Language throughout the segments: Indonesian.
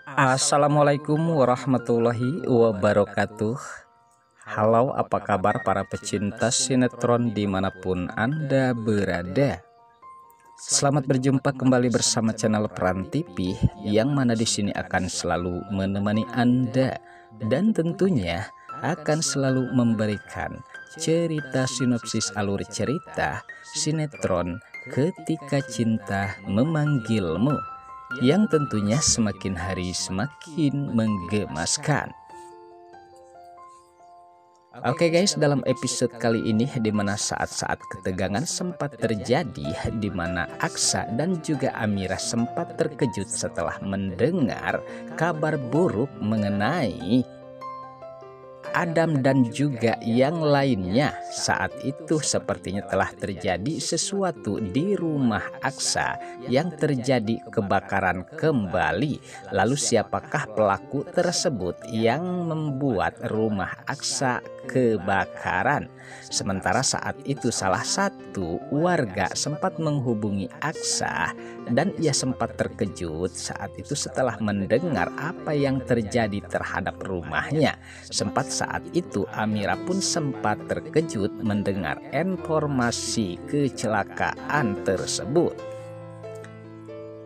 Assalamualaikum warahmatullahi wabarakatuh. Halo, apa kabar para pecinta sinetron dimanapun Anda berada? Selamat berjumpa kembali bersama channel Peran TV, yang mana di sini akan selalu menemani Anda dan tentunya akan selalu memberikan cerita sinopsis alur cerita sinetron Ketika Cinta Memanggilmu, yang tentunya semakin hari semakin menggemaskan. Oke guys, dalam episode kali ini dimana saat-saat ketegangan sempat terjadi, dimana Aksa dan juga Amira sempat terkejut setelah mendengar kabar buruk mengenai Adam dan juga yang lainnya. Saat itu sepertinya telah terjadi sesuatu di rumah Aksa yang terjadi kebakaran kembali. Lalu siapakah pelaku tersebut yang membuat rumah Aksa kebakaran? Sementara saat itu salah satu warga sempat menghubungi Aksa dan ia sempat terkejut saat itu setelah mendengar apa yang terjadi terhadap rumahnya. Sempat saat itu Amira pun sempat terkejut mendengar informasi kecelakaan tersebut.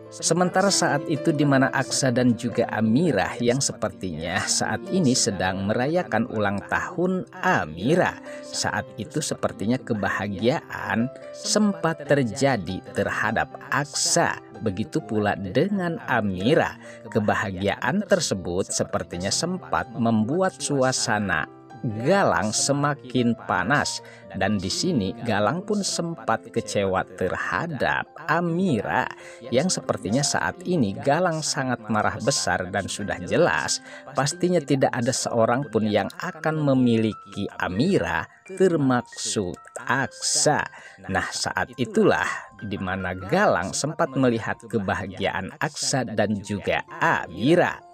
Sementara saat itu di mana Aksa dan juga Amira yang sepertinya saat ini sedang merayakan ulang tahun Amira. Saat itu sepertinya kebahagiaan sempat terjadi terhadap Aksa. Begitu pula dengan Amira. Kebahagiaan tersebut sepertinya sempat membuat suasana Galang semakin panas, dan di sini Galang pun sempat kecewa terhadap Amira, yang sepertinya saat ini Galang sangat marah besar dan sudah jelas pastinya tidak ada seorang pun yang akan memiliki Amira, termaksud Aksa. Nah, saat itulah di mana Galang sempat melihat kebahagiaan Aksa dan juga Amira.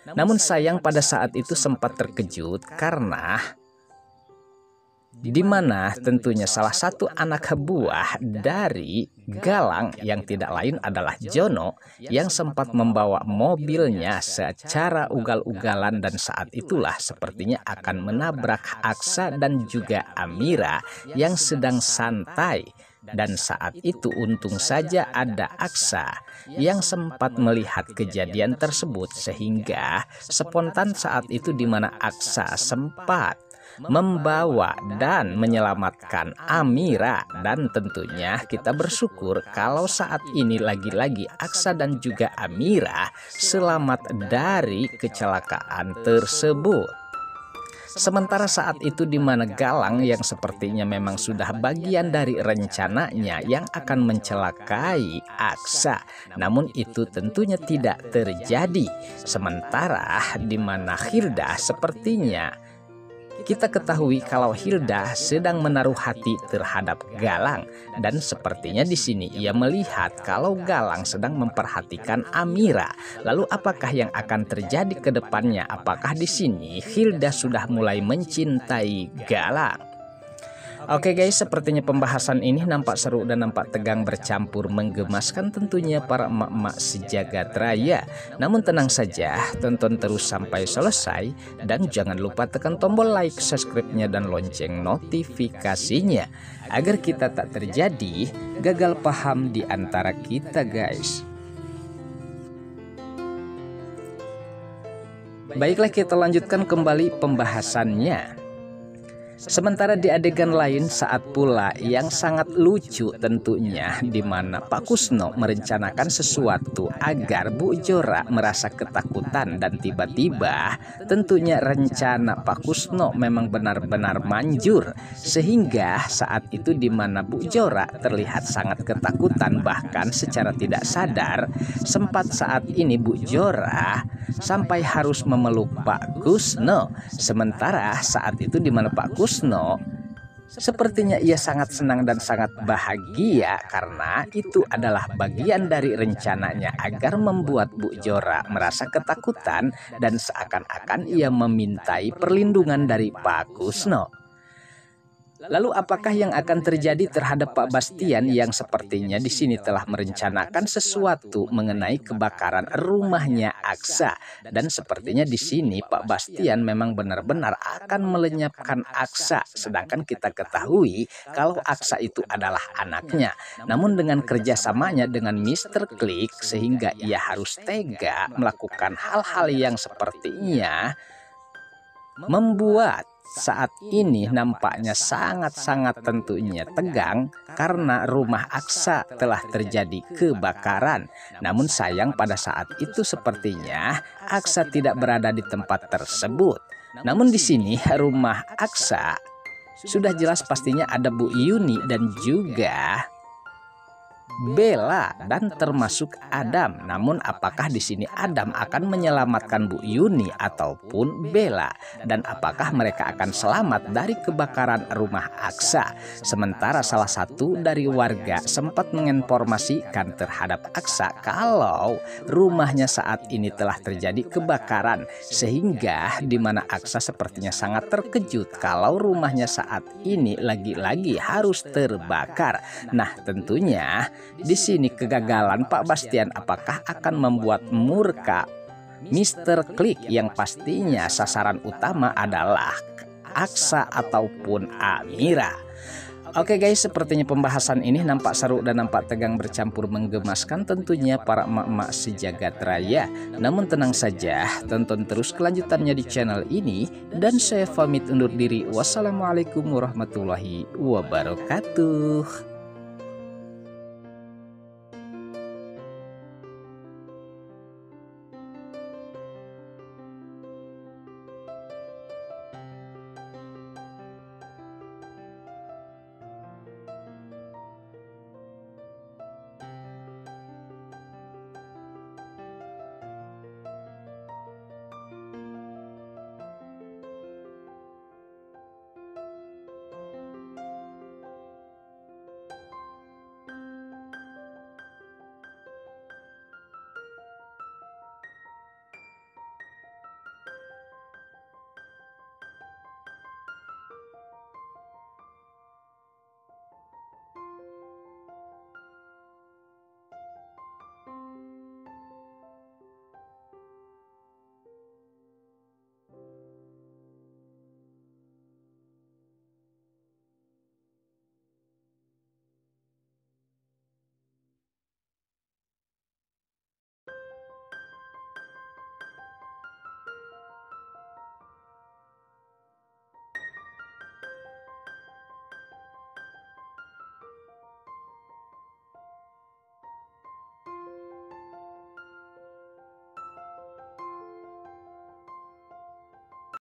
Namun sayang pada saat itu sempat terkejut karena di mana tentunya salah satu anak buah dari Galang yang tidak lain adalah Jono yang sempat membawa mobilnya secara ugal-ugalan, dan saat itulah sepertinya akan menabrak Aksa dan juga Amira yang sedang santai. Dan saat itu untung saja ada Aksa yang sempat melihat kejadian tersebut, sehingga spontan saat itu di mana Aksa sempat membawa dan menyelamatkan Amira. Dan tentunya kita bersyukur kalau saat ini lagi-lagi Aksa dan juga Amira selamat dari kecelakaan tersebut. Sementara saat itu di mana Galang yang sepertinya memang sudah bagian dari rencananya yang akan mencelakai Aksa, namun itu tentunya tidak terjadi. Sementara di mana Hilda sepertinya kita ketahui kalau Hilda sedang menaruh hati terhadap Galang, dan sepertinya di sini ia melihat kalau Galang sedang memperhatikan Amira. Lalu apakah yang akan terjadi ke depannya? Apakah di sini Hilda sudah mulai mencintai Galang? Oke guys, sepertinya pembahasan ini nampak seru dan nampak tegang bercampur menggemaskan tentunya para emak-emak sejagat raya. Namun tenang saja, tonton terus sampai selesai dan jangan lupa tekan tombol like, subscribe-nya dan lonceng notifikasinya agar kita tak terjadi gagal paham di antara kita guys. Baiklah, kita lanjutkan kembali pembahasannya. Sementara di adegan lain saat pula yang sangat lucu tentunya, di mana Pak Kusno merencanakan sesuatu agar Bu Jora merasa ketakutan, dan tiba-tiba tentunya rencana Pak Kusno memang benar-benar manjur, sehingga saat itu di mana Bu Jora terlihat sangat ketakutan, bahkan secara tidak sadar sempat saat ini Bu Jora sampai harus memeluk Pak Kusno. Sementara saat itu di mana Pak Kusno sepertinya ia sangat senang dan sangat bahagia karena itu adalah bagian dari rencananya agar membuat Bu Jora merasa ketakutan dan seakan-akan ia memintai perlindungan dari Pak Kusno. Lalu apakah yang akan terjadi terhadap Pak Bastian yang sepertinya di sini telah merencanakan sesuatu mengenai kebakaran rumahnya Aksa, dan sepertinya di sini Pak Bastian memang benar-benar akan melenyapkan Aksa, sedangkan kita ketahui kalau Aksa itu adalah anaknya. Namun dengan kerjasamanya dengan Mr. Klik sehingga ia harus tega melakukan hal-hal yang sepertinya membuat saat ini nampaknya sangat-sangat tentunya tegang karena rumah Aksa telah terjadi kebakaran. Namun sayang pada saat itu sepertinya Aksa tidak berada di tempat tersebut. Namun di sini rumah Aksa sudah jelas pastinya ada Bu Yuni dan juga Bella dan termasuk Adam. Namun apakah di sini Adam akan menyelamatkan Bu Yuni ataupun Bella, dan apakah mereka akan selamat dari kebakaran rumah Aksa? Sementara salah satu dari warga sempat menginformasikan terhadap Aksa kalau rumahnya saat ini telah terjadi kebakaran, sehingga di mana Aksa sepertinya sangat terkejut kalau rumahnya saat ini lagi-lagi harus terbakar. Nah, tentunya di sini kegagalan Pak Bastian apakah akan membuat murka Mr. Klik yang pastinya sasaran utama adalah Aksa ataupun Amira. Oke guys, sepertinya pembahasan ini nampak seru dan nampak tegang bercampur menggemaskan tentunya para emak-emak sejagat raya. Namun tenang saja, tonton terus kelanjutannya di channel ini, dan saya pamit undur diri. Wassalamualaikum warahmatullahi wabarakatuh.